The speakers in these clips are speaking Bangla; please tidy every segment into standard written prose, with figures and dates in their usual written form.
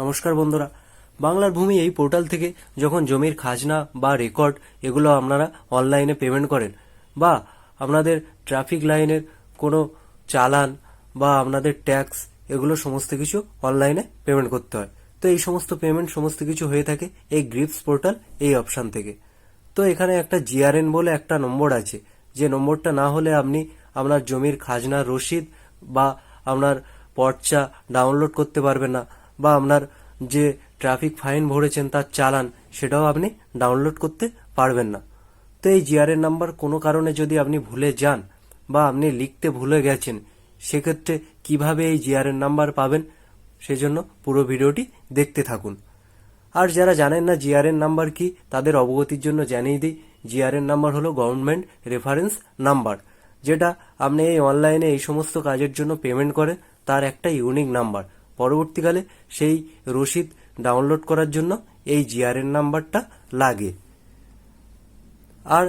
নমস্কার বন্ধুরা, বাংলার ভূমি এই পোর্টাল থেকে যখন জমির খাজনা বা রেকর্ড এগুলো আপনারা অনলাইনে পেমেন্ট করেন, বা আপনাদের ট্রাফিক লাইনের কোনো চালান বা আপনাদের ট্যাক্স এগুলো সমস্ত কিছু অনলাইনে পেমেন্ট করতে হয়। তো এই সমস্ত পেমেন্ট সমস্ত কিছু হয়ে থাকে এই গ্রিপস পোর্টাল এই অপশান থেকে। তো এখানে একটা জিআরএন বলে একটা নম্বর আছে, যে নম্বরটা না হলে আপনি আপনার জমির খাজনার রসিদ বা আপনার পর্চা ডাউনলোড করতে পারবেন না, বা আপনার যে ট্রাফিক ফাইন ভরেছেন তার চালান সেটাও আপনি ডাউনলোড করতে পারবেন না। তো এই জিআরএন নাম্বার কোনো কারণে যদি আপনি ভুলে যান বা আপনি লিখতে ভুলে গেছেন, সেক্ষেত্রে কিভাবে এই জিআরএন নাম্বার পাবেন, সেজন্য পুরো ভিডিওটি দেখতে থাকুন। আর যারা জানেন না জিআরএন নাম্বার কি, তাদের অবগতির জন্য জানিয়ে দিই, জিআরএন নাম্বার হলো গভর্নমেন্ট রেফারেন্স নাম্বার, যেটা আপনি এই অনলাইনে এই সমস্ত কাজের জন্য পেমেন্ট করেন তার একটা ইউনিক নাম্বার। পরবর্তীকালে সেই রসিদ ডাউনলোড করার জন্য এই জিআরএন নাম্বারটা লাগে। আর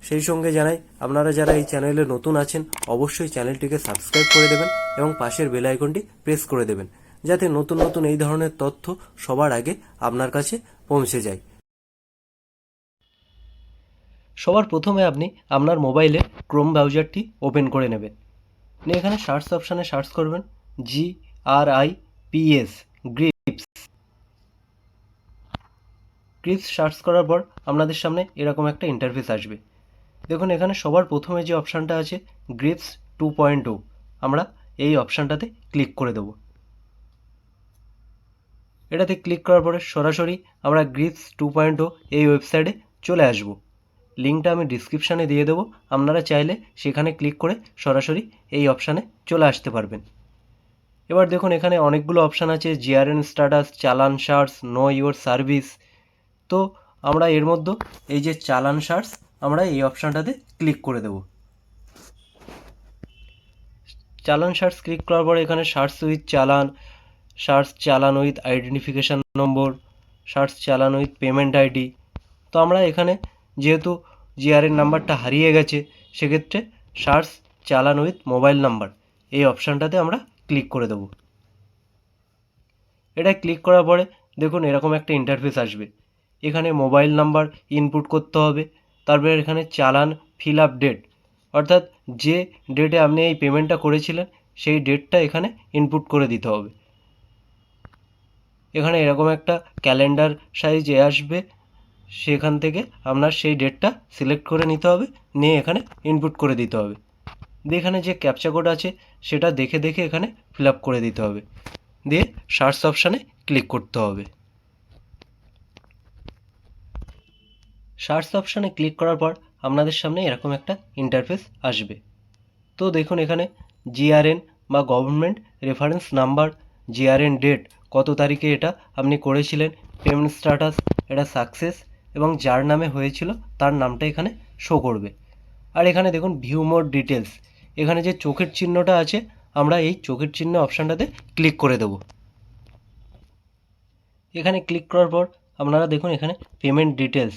সেই সঙ্গে জানাই, আপনারা যারা এই চ্যানেলে নতুন আছেন অবশ্যই চ্যানেলটিকে সাবস্ক্রাইব করে দেবেন এবং পাশের বেল আইকনটি প্রেস করে দেবেন, যাতে নতুন নতুন এই ধরনের তথ্য সবার আগে আপনার কাছে পৌঁছে যায়। সবার প্রথমে আপনি আপনার মোবাইলে ক্রোম ব্রাউজারটি ওপেন করে নেবেন। নিয়ে এখানে সার্চ অপশানে সার্চ করবেন GRIPS, গ্রিপস। গ্রিপস সার্চ করার পর আপনাদের সামনে এরকম একটা ইন্টারফেস আসবে। দেখুন এখানে সবার প্রথমে যে অপশানটা আছে গ্রিপস 2.0, আমরা এই অপশানটাতে ক্লিক করে দেব। এটাতে ক্লিক করার পরে সরাসরি আমরা গ্রিপস 2.0 এই ওয়েবসাইটে চলে আসব। লিঙ্কটা আমি ডিসক্রিপশানে দিয়ে দেবো, আপনারা চাইলে সেখানে ক্লিক করে সরাসরি এই অপশানে চলে আসতে পারবেন। এবার দেখুন এখানে অনেকগুলো অপশান আছে, জিআরএন স্ট্যাটাস, চালান সার্চ, নো ইওর সার্ভিস। তো আমরা এর মধ্যে এই যে চালান সার্চ, আমরা এই অপশানটাতে ক্লিক করে দেব। চালান সার্চ ক্লিক করার পরে এখানে সার্চ উইথ চালান, সার্চ চালান উইথ আইডেন্টিফিকেশান নম্বর, সার্চ চালান উইথ পেমেন্ট আইডি। তো আমরা এখানে যেহেতু জিআরএন নাম্বারটা হারিয়ে গেছে, সেক্ষেত্রে সার্চ চালান উইথ মোবাইল নাম্বার এই অপশানটাতে আমরা ক্লিক করে দেব। এটা ক্লিক করার পরে দেখুন এরকম একটা ইন্টারফেস আসবে। এখানে মোবাইল নাম্বার ইনপুট করতে হবে, তারপরে এখানে চালান ফিল আপ ডেট, অর্থাৎ যে ডেটে আপনি এই পেমেন্টটা করেছিলেন সেই ডেটটা এখানে ইনপুট করে দিতে হবে। এখানে এরকম একটা ক্যালেন্ডার সাইজ আসবে, সেখান থেকে আপনার সেই ডেটটা সিলেক্ট করে নিতে হবে, নিয়ে এখানে ইনপুট করে দিতে হবে। দিয়ে এখানে যে ক্যাপচা কোড আছে সেটা দেখে দেখে এখানে ফিল আপ করে দিতে হবে, দিয়ে সার্চ অপশানে ক্লিক করতে হবে। সার্চ অপশানে ক্লিক করার পর আপনাদের সামনে এরকম একটা ইন্টারফেস আসবে। তো দেখুন এখানে জিআরএন বা government reference number, GRN date, কত তারিখে এটা আপনি করেছিলেন, পেমেন্ট স্ট্যাটাস, এটা সাকসেস, এবং যার নামে হয়েছিল তার নামটা এখানে শো করবে। আর এখানে দেখুন ভিউ মোর ডিটেলস, এখানে যে চোখের চিহ্নটা আছে আমরা এই চোখের চিহ্ন অপশানটাতে ক্লিক করে দেব। এখানে ক্লিক করার পর আপনারা দেখুন এখানে পেমেন্ট ডিটেলস,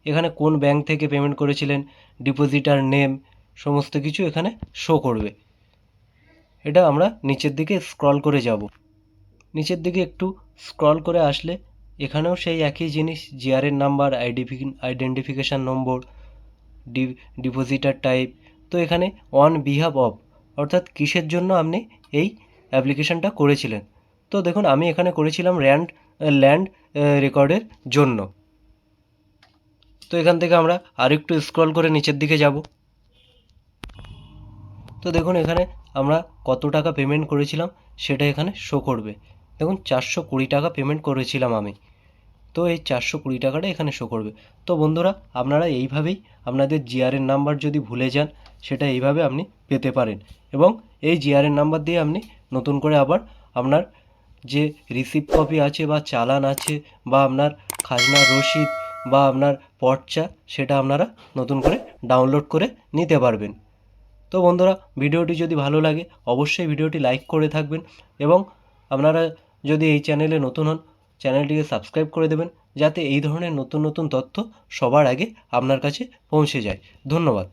এখানে কোন ব্যাংক থেকে পেমেন্ট করেছিলেন, ডিপোজিটার নেম, সমস্ত কিছু এখানে শো করবে। এটা আমরা নিচের দিকে স্ক্রল করে যাব। নিচের দিকে একটু স্ক্রল করে আসলে এখানেও সেই একই জিনিস, জিআরএন নাম্বার, আইডেন্টিফিকেশান নম্বর, ডিপোজিটার টাইপ। তো এখানে অন বিহাফ অফ, অর্থাৎ কিসের জন্য আপনি এই অ্যাপ্লিকেশানটা করেছিলেন। তো দেখুন আমি এখানে করেছিলাম ল্যান্ড রেকর্ডের জন্য। তো এখান থেকে আমরা আরেকটু স্ক্রল করে নিচের দিকে যাব। তো দেখুন এখানে আমরা কত টাকা পেমেন্ট করেছিলাম সেটা এখানে শো করবে। দেখুন 420 টাকা পেমেন্ট করেছিলাম আমি, তো এই 420 টাকাটা এখানে শো করবে। তো বন্ধুরা, আপনারা এইভাবেই আপনাদের জিআরএন নাম্বার যদি ভুলে যান সেটা এইভাবে আপনি পেতে পারেন, এবং এই জিআরএন নাম্বার দিয়ে আপনি নতুন করে আবার আপনার যে রিসিপ্ট কপি আছে বা চালান আছে বা আপনার খাজনা রসিদ বা আপনার পর্চা, সেটা আপনারা নতুন করে ডাউনলোড করে নিতে পারবেন। তো বন্ধুরা, ভিডিওটি যদি ভালো লাগে অবশ্যই ভিডিওটি লাইক করে থাকবেন, এবং আপনারা যদি এই চ্যানেলে নতুন হন চ্যানেলটিকে সাবস্ক্রাইব করে দেবেন, যাতে এই ধরনের নতুন নতুন তথ্য সবার আগে আপনার কাছে পৌঁছে যায়। ধন্যবাদ।